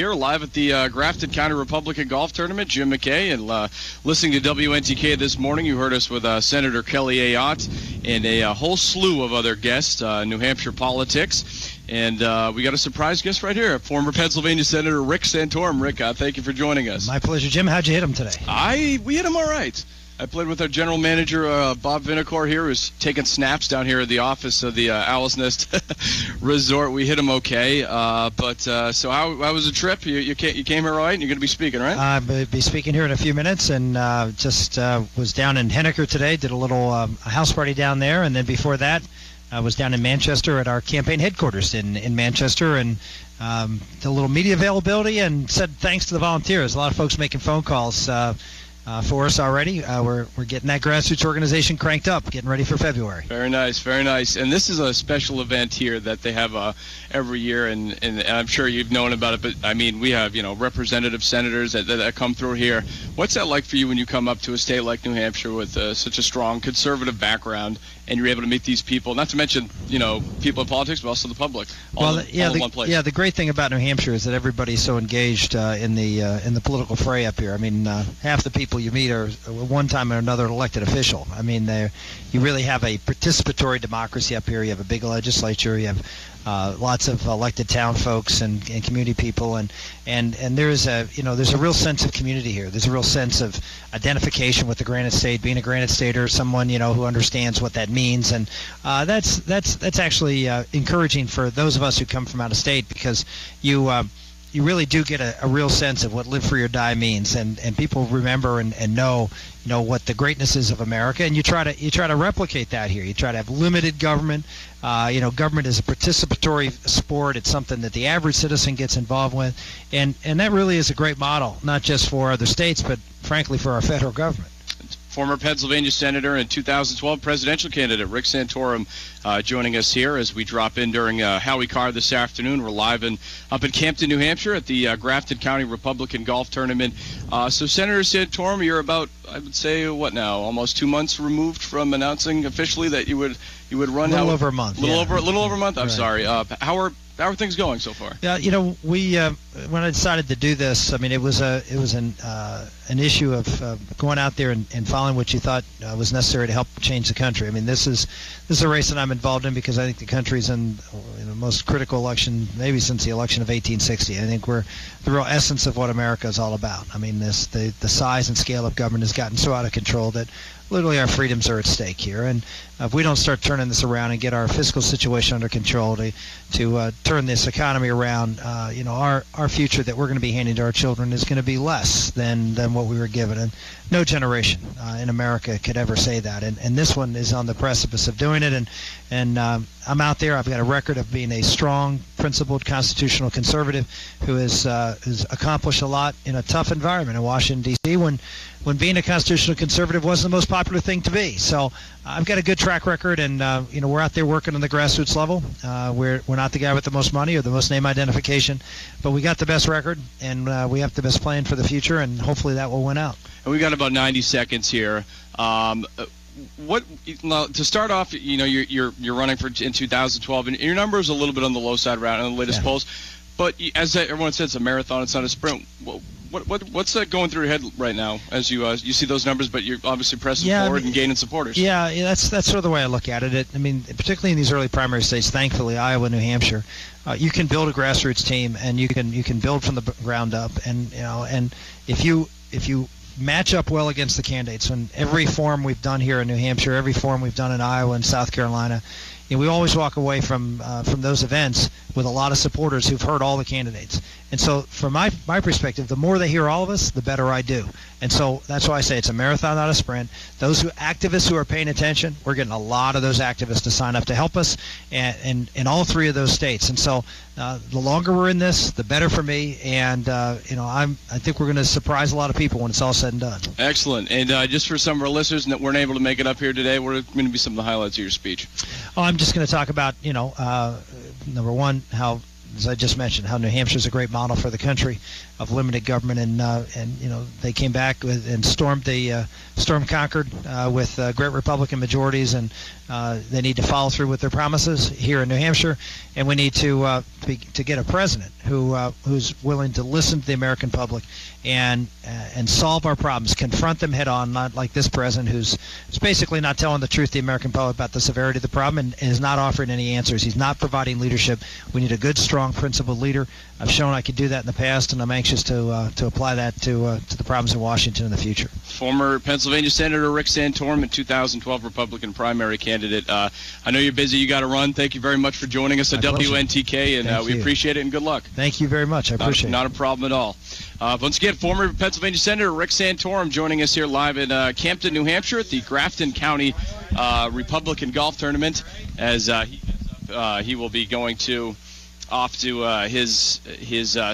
Here live at the Grafton County Republican Golf Tournament, Jim MacKay, and listening to WNTK this morning, you heard us with Senator Kelly Ayotte and a whole slew of other guests, New Hampshire politics, and we got a surprise guest right here, former Pennsylvania Senator Rick Santorum. Rick, thank you for joining us. My pleasure, Jim. How'd you hit him today? We hit him all right. I played with our general manager, Bob Vinicore here, who's taking snaps down here at the office of the Owl's Nest Resort. We hit him okay. So how was the trip? You came here all right, and you're going to be speaking, right? I'll be speaking here in a few minutes, and just was down in Henniker today, did a little house party down there, and then before that, I was down in Manchester at our campaign headquarters in Manchester, and did a little media availability and said thanks to the volunteers. A lot of folks making phone calls for us already. We're getting that grassroots organization cranked up, getting ready for February. Very nice, very nice. And this is a special event here that they have every year, and I'm sure you've known about it, but I mean, we have, representative senators that come through here. What's that like for you when you come up to a state like New Hampshire with such a strong conservative background, and you're able to meet these people, not to mention, people in politics, but also the public, all in one place? Yeah, the great thing about New Hampshire is that everybody's so engaged in the political fray up here. I mean, half the people you meet are one time or another an elected official. I mean, you really have a participatory democracy up here. You have a big legislature. You have lots of elected town folks and community people, and there's a real sense of community here. There's a real sense of identification with the Granite State, being a Granite Stater, someone who understands what that means, and that's actually encouraging for those of us who come from out of state, because you really do get a real sense of what live free or die means, and people remember and know what the greatness is of America, and you try to replicate that here. You try to have limited government. Government is a participatory sport. It's something that the average citizen gets involved with, and that really is a great model, not just for other states, but frankly for our federal government. Former Pennsylvania Senator and 2012 presidential candidate Rick Santorum joining us here as we drop in during Howie Carr this afternoon. We're live up in Campton, New Hampshire at the Grafton County Republican Golf Tournament. So Senator Santorum, you're about, I would say, what now, almost 2 months removed from announcing officially that you would run. A little over a month. Little over a month. I'm sorry. How are things going so far? Yeah, we when I decided to do this, I mean, it was an issue of going out there and following what you thought was necessary to help change the country. I mean, this is a race that I'm involved in because I think the country's in the most critical election maybe since the election of 1860. I think we're the real essence of what America is all about. I mean, the size and scale of government has gotten so out of control that literally our freedoms are at stake here, and if we don't start turning this around and get our fiscal situation under control to turn this economy around, our future that we're going to be handing to our children is going to be less than what we were given, and no generation in America could ever say that, and this one is on the precipice of doing it, and I'm out there. I've got a record of being a strong, principled, constitutional conservative who has accomplished a lot in a tough environment in Washington, D.C., when being a constitutional conservative wasn't the most popular thing to be. So I've got a good track record, and we're out there working on the grassroots level. We're not the guy with the most money or the most name identification, but we got the best record, and we have the best plan for the future, and hopefully that will win out. And we got about 90 seconds here. To start off, you're running in 2012, and your number is a little bit on the low side right on the latest polls. But as everyone said, it's a marathon; it's not a sprint. What's that going through your head right now as you see those numbers? But you're obviously pressing forward and gaining supporters. Yeah, that's sort of the way I look at it. I mean, particularly in these early primary states, thankfully, Iowa, New Hampshire, you can build a grassroots team, and you can build from the ground up, and if you match up well against the candidates, and every forum we've done here in New Hampshire, every forum we've done in Iowa and South Carolina, we always walk away from those events with a lot of supporters who've heard all the candidates. And so from my perspective, the more they hear all of us, the better I do. And so that's why I say it's a marathon, not a sprint. Those activists who are paying attention, we're getting a lot of those activists to sign up to help us in all three of those states. And so the longer we're in this, the better for me. And I think we're going to surprise a lot of people when it's all said and done. Excellent. And just for some of our listeners that weren't able to make it up here today, what are going to be some of the highlights of your speech? Oh, I'm just going to talk about number one, how, as I just mentioned, how New Hampshire is a great model for the country of limited government, and they came back and stormed conquered with great Republican majorities, and they need to follow through with their promises here in New Hampshire, and we need to to get a president who's willing to listen to the American public and solve our problems, confront them head on, not like this president who's basically not telling the truth to the American public about the severity of the problem and is not offering any answers. He's not providing leadership. We need a good, strong, principled leader. I've shown I could do that in the past, and I'm anxious to apply that to the problems in Washington in the future. Former Pennsylvania Senator Rick Santorum, a 2012 Republican primary candidate. I know you're busy. You got to run. Thank you very much for joining us at WNTK, and we appreciate it, and good luck. Thank you very much. I appreciate it. Not a problem at all. Once again, former Pennsylvania Senator Rick Santorum joining us here live in Campton, New Hampshire at the Grafton County Republican Golf Tournament, as he will be going off to his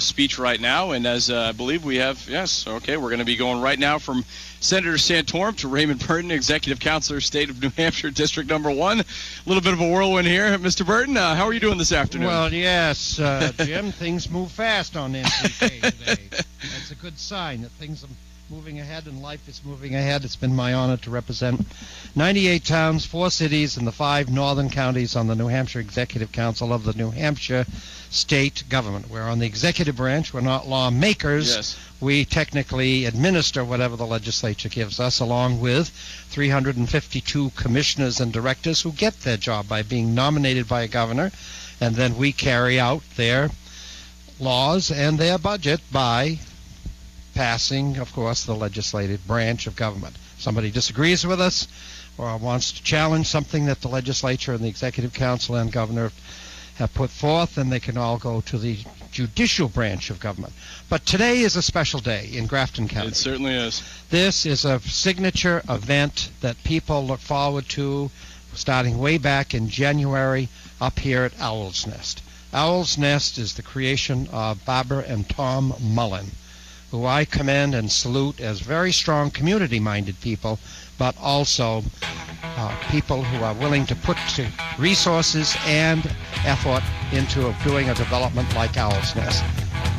speech right now. And as I believe we have, we're going to be going right now from Senator Santorum to Raymond Burton, Executive Councilor, State of New Hampshire, District Number 1. A little bit of a whirlwind here. Mr. Burton, how are you doing this afternoon? Well, yes, Jim, things move fast on MCK today. That's a good sign that things are moving ahead and life is moving ahead. It's been my honor to represent 98 towns, 4 cities, and the 5 northern counties on the New Hampshire Executive Council of the New Hampshire State Government. We're on the executive branch. We're not lawmakers. Yes. We technically administer whatever the legislature gives us, along with 352 commissioners and directors who get their job by being nominated by a governor, and then we carry out their laws and their budget by passing, of course, the legislative branch of government. Somebody disagrees with us or wants to challenge something that the legislature and the executive council and governor have put forth, and they can all go to the judicial branch of government. But today is a special day in Grafton County. It certainly is. This is a signature event that people look forward to, starting way back in January up here at Owl's Nest. Owl's Nest is the creation of Barbara and Tom Mullen, who I commend and salute as very strong community-minded people, but also people who are willing to put resources and effort into doing a development like Owl's Nest.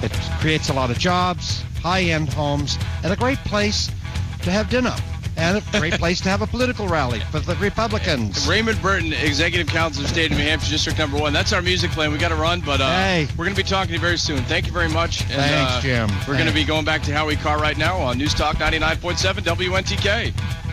It creates a lot of jobs, high-end homes, and a great place to have dinner, and a great place to have a political rally for the Republicans. Raymond Burton, Executive Councilor, State of New Hampshire, District Number 1. That's our music playing. We got to run, but we're going to be talking to you very soon. Thank you very much. And, Thanks, Jim. We're going to be going back to Howie Carr right now on News Talk 99.7 WNTK.